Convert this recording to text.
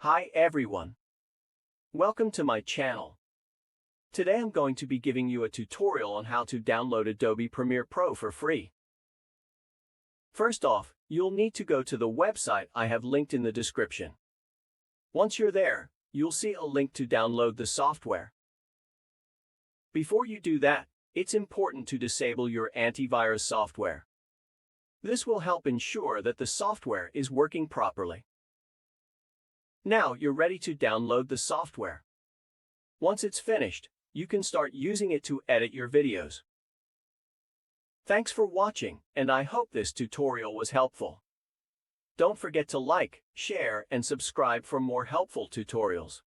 Hi everyone. Welcome to my channel. Today I'm going to be giving you a tutorial on how to download Adobe Premiere Pro for free. First off, you'll need to go to the website I have linked in the description. Once you're there, you'll see a link to download the software. Before you do that, it's important to disable your antivirus software. This will help ensure that the software is working properly. Now you're ready to download the software. Once it's finished, you can start using it to edit your videos. Thanks for watching, and I hope this tutorial was helpful. Don't forget to like, share, and subscribe for more helpful tutorials.